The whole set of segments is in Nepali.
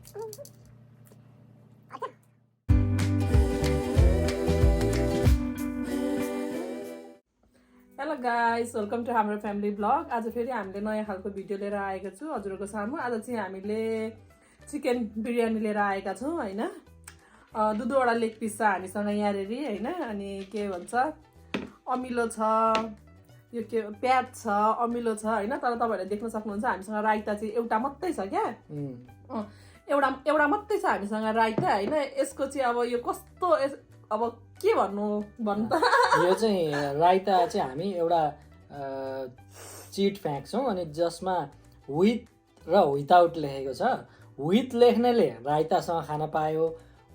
हेलो गाइस, वेलकम टु हाम्रो फ्यामिली ब्लग। आज फेरि हामीले नयाँ खालको भिडियो लिएर आएको छु हजुरहरूको सामु। आज चाहिँ हामीले चिकन बिरयानी लिएर आएका छौँ हैन। दुईवटा लेग पिस छ हामीसँग यहाँनेरि हैन। अनि के भन्छ अमिलो छ, यो के प्याज छ, अमिलो छ हैन। तर तपाईहरुले देख्न सक्नुहुन्छ हामीसँग राइता चाहिँ एउटा मात्रै छ क्या। एउटा मात्रै छ हामीसँग राइता हैन। यसको चाहिँ अब यो कस्तो अब के भन्नु त यो चाहिँ राइता चाहिँ हामी एउटा चिट फ्याँक्छौँ अनि जसमा विथ र विदाउट लेखेको छ। विथ लेख्नेले राइतासँग खान पायो,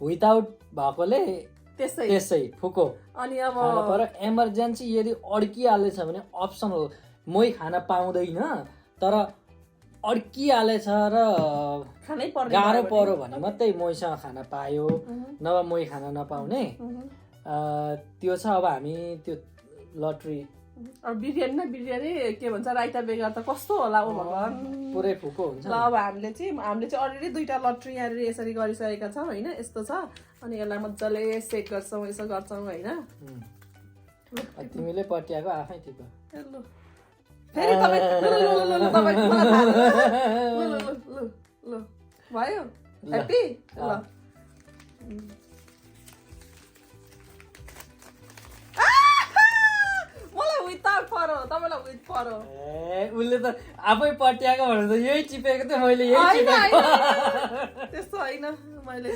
विदाउट भएकोले त्यसै फुको अनि अब खान पर्यो। इमर्जेन्सी यदि अड्किहालेछ भने अप्सन हो, मै खान पाउँदैन तर अड्किहालेछ र गाह्रो पर्यो भने मात्रै मैसँग खान पायो, नभए मै खान नपाउने त्यो छ। अब हामी त्यो लट्री अब बिरयानी के भन्छ राइता बेगर त कस्तो होला ओ भगवान, पुरै फुको हुन्छ। ल अब हामीले चाहिँ अलरेडी दुईटा लट्री यहाँ यसरी गरिसकेका छौँ हैन। यस्तो छ अनि यसलाई मजाले सेक गर्छौँ, यसो गर्छौँ हैन। तिमीले पट्याएको आफै थिप फेरि तपाईँ भयो ह्याप्पी। ल उसले त आफै पट्याएको भनेर त यही चिपेको थियो, मैले यही चिपेको। त्यस्तो होइन, मैले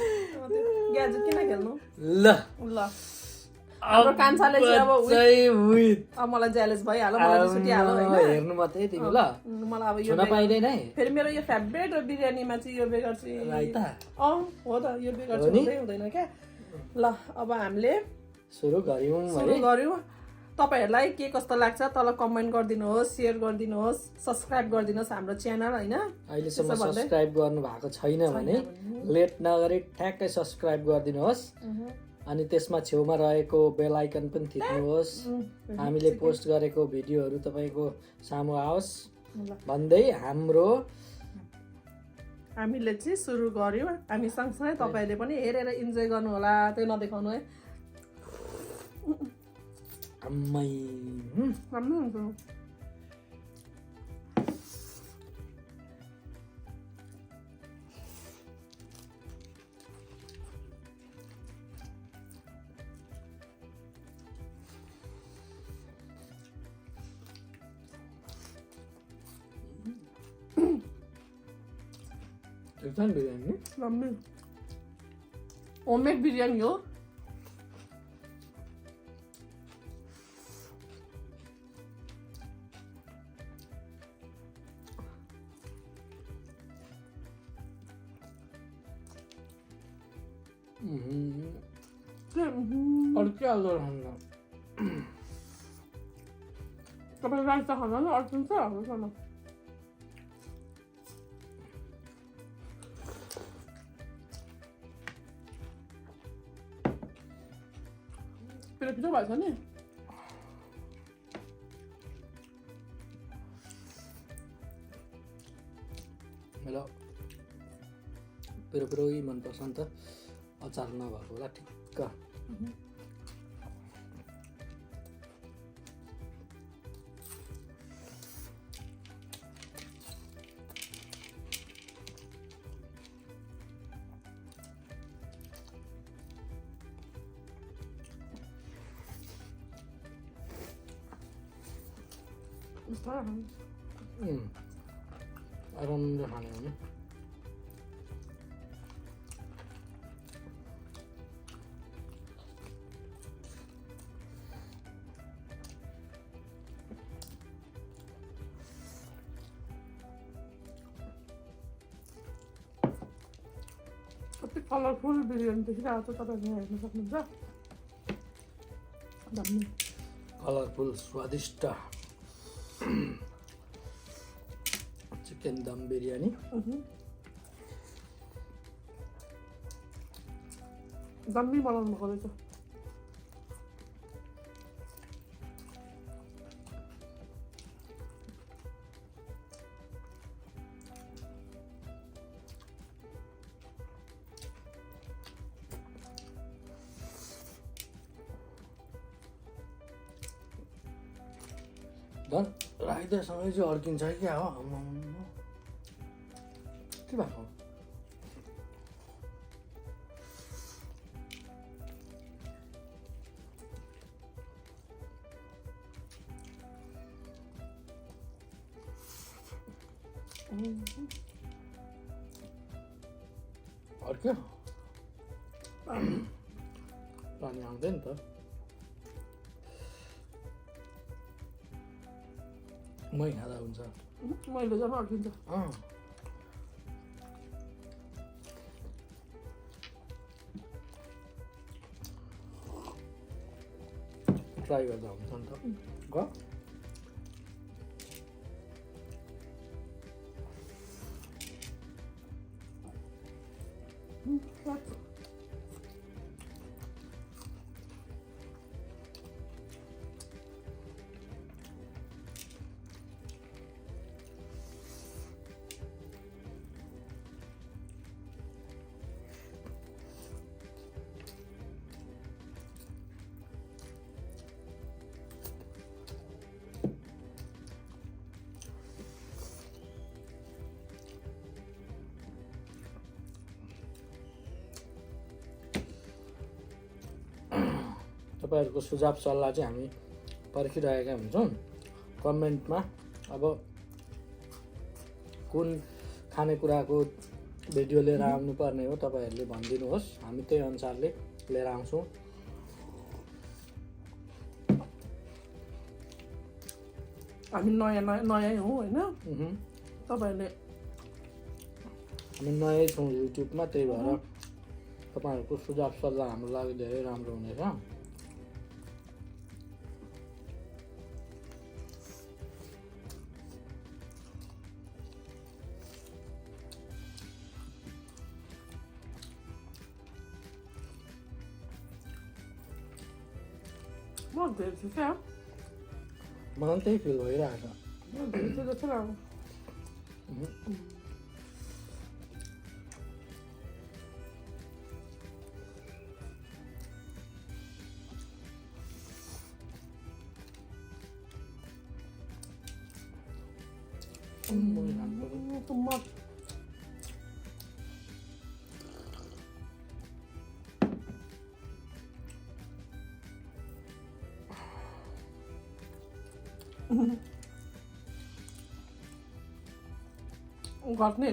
ग्याजेट किन खेल्नु। ल हाम्रो कान्छाले चाहिँ अब विथ मलाई जेलस भइहाल्यो, मलाई छुटिहाल्यो हैन। हेर्नु मात्रै तिमी ल, मलाई अब यो पाइँदैन है। फेरि मेरो यो फेभरेट बिरयानीमा चाहिँ यो बेगर चाहिँ राइता हो त, यो बेगर चाहिँ हुँदैन क्या। ल अब हामीले सुरु गर्यौँ। तपाईहरुलाई के कस्तो लाग्छ तल कमेन्ट गरिदिनुहोस्, शेयर गरिदिनुहोस्, सब्स्क्राइब गरिदिनुहोस् हाम्रो च्यानल हैन। अहिलेसम्म सब्स्क्राइब गर्नु भएको छैन भने लेट नगरी ठ्याक्कै सब्स्क्राइब गरिदिनुहोस्। अनि त्यसमा छेउमा रहेको बेल आइकन पनि थिच्नुहोस्, हामीले पोस्ट गरेको भिडियोहरू तपाईको सामु आओस् भन्दै हामीले चाहिँ सुरु गर्यौँ। हामी सँगसँगै तपाईहरुले पनि हेरेर इन्जोय गर्नु होला, त्यो नदेखाउनु है। अम्मै बिरयानी होममेड बिरयानी हो। तपाईँ राइता खानु न अड्किन्छ हाल्नु। पिरो भएछ नि। हेलो पिरो मनपर्छ नि त, अचार नभएको होला ठिक्क। आरामले खाने हो नि। कति कलरफुल बिरयानी देखिरहेको छ, तपाईहरु हेर्न सक्नुहुन्छ। कलरफुल स्वादिष्ट चिकन दम बिरयानी। दम्मी बनाउनु भएको रहेछ। झन् राइतासँगै चाहिँ अड्किन्छ क्या हो आम्मामा के भएको अड्क्यो पानी आउँदैन नि त मै खाँदा हुन्छ मैले जब अड्किन्छ ट्राई गर्दा हुन्छ नि त ग तपाईहरुको सुझाव सल्लाह चाहिँ हामी पर्खिरहेका हुन्छौँ कमेन्टमा अब कुन खानेकुराको भिडियो लिएर आउनु पर्ने हो तपाईहरुले भनिदिनुहोस् हामी त्यही अनुसारले लिएर आउँछौँ हामी नयाँ हौ हैन तपाईहरुले हामी नयाँ छौँ युट्युबमा त्यही भएर तपाईहरुको सुझाव सल्लाह हाम्रो लागि धेरै राम्रो हुनेछ म धेरै क्या मलाई त्यही फिल भइरहेको जस्तो लाग्यो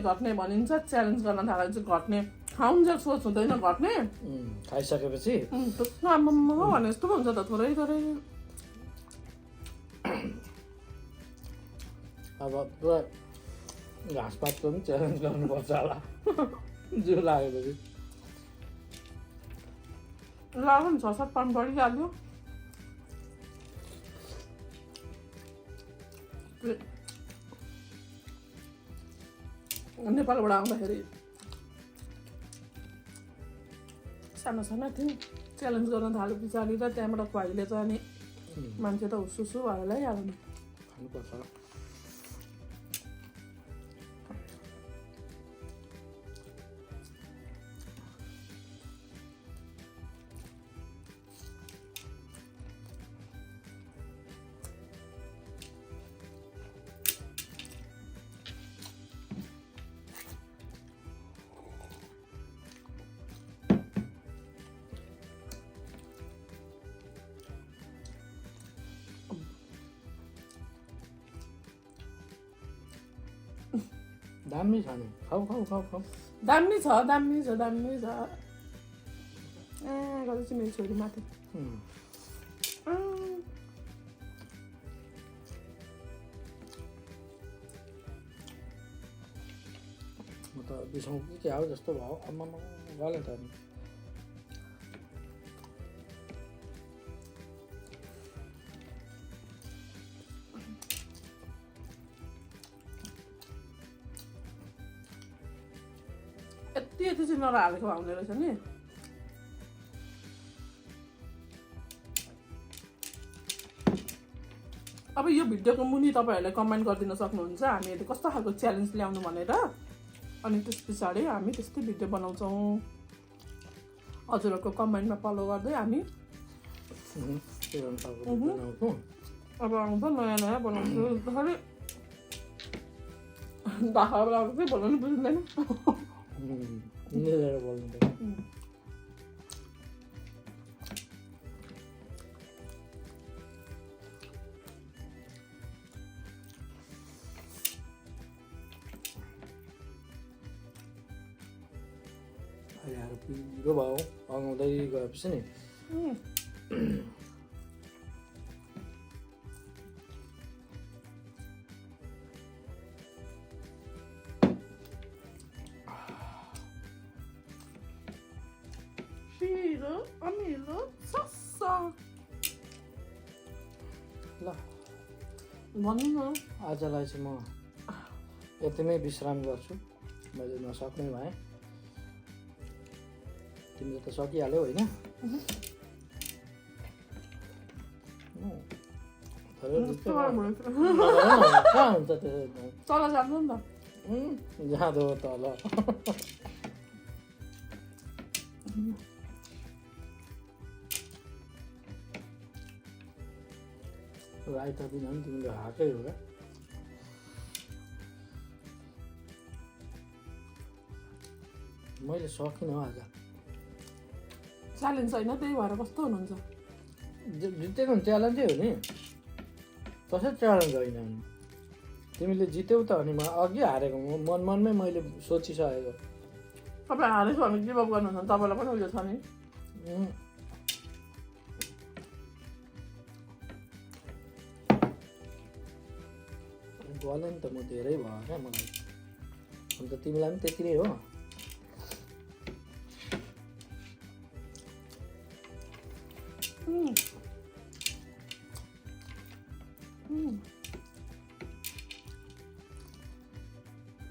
घट्ने भनिन्छ च्यालेन्ज गर्न थालेपछि घट्ने खाउन्जेल सोच हुँदैन घट्ने खाइसकेपछि आम्मामा भने जस्तो पो हुन्छ त थोरै थोरै अब पुरा घाँसपातको पनि च्यालेन्ज गर्नुपर्छ होला जिउ लागेपछि लाग्यो नि 6-7 पाउन्ड बढिहाल्यो नेपालबाट आउँदाखेरि सानो सानो थियो च्यालेन्ज गर्न थाल्यो पछाडि र त्यहाँबाट खुवाइले त अनि मान्छे त हुसुसु भएर ल्याइहाल्यो नि खानुपर्छ दामी छ नि खाऊ दामी छ गर्दै चाहिँ मेरो छोरी माथि म त बिसाउँ कि क्या हो जस्तो भयो आम्मामा गले त नि यति चाहिँ नहालेको आउने रहेछ नि अब यो भिडियोको मुनि तपाईहरुले कमेन्ट गरिदिन सक्नुहुन्छ हामीले कस्तो खालको च्यालेन्ज ल्याउनु भनेर अनि त्यस पछाडि हामी त्यस्तै भिडियो बनाउँछौँ हजुरहरुको कमेन्टमा फलो गर्दै हामी अब आउँछ नयाँ नयाँ बनाउँछु खालि दाखा बनाउँछु चाहिँ बोल्नु बुझ्दैन मिलेर बोल्नु यार पिरो भयो अगाउँदै गएपछि नि शिरो अमिलो सस्सा ल भन्नु न आजलाई चाहिँ म यतिमै विश्राम गर्छु मैले नसक्ने भएँ तिमीले त सकिहाल्यौ होइन कहाँ हुन्छ त्यो तल जानु नि त जाँदो तल राइता दिन पनि तिमीले हाकै हो क्या मैले सकिनँ आज च्यालेन्ज होइन त्यही भएर कस्तो हुनुहुन्छ जितेको च्यालेन्जै हो नि कसै च्यालेन्ज होइन तिमीले जित्यौ त अनि म अघि हारेको मनमै मैले सोचिसकेको तपाईँ हारेछु भने गिभअप गर्नुहुन्छ तपाईँलाई पनि उयो छ नि गलेँ नि त म धेरै भयो क्या मलाई अन्त तिमीलाई पनि त्यति नै हो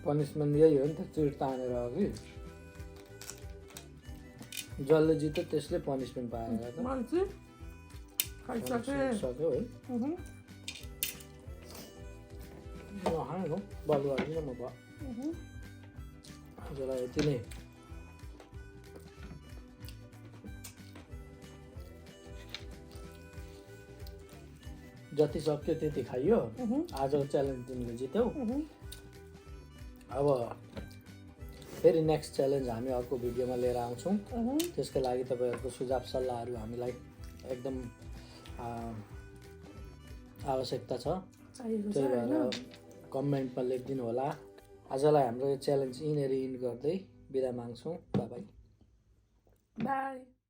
पनिसमेन्ट यही हो नि त चिट तानेर अघि जसले जित्यो त्यसले पनिसमेन्ट पाएर सक्यो है नखाएको बल गरिदिन म भयो आजलाई यति नै जति सक्यो त्यति खाइयो आज च्यालेन्ज तिमीले जित्यौ अब फेरि नेक्स्ट च्यालेन्ज हामी अर्को भिडियोमा लिएर आउँछौँ त्यसको लागि तपाईँहरूको सुझाव सल्लाहहरू हामीलाई एकदम आवश्यकता छ त्यही भएर कमेन्टमा लेखिदिनु होला आजलाई हाम्रो यो च्यालेन्ज यिनीहरू इन गर्दै बिदा माग्छौँ बाई बाई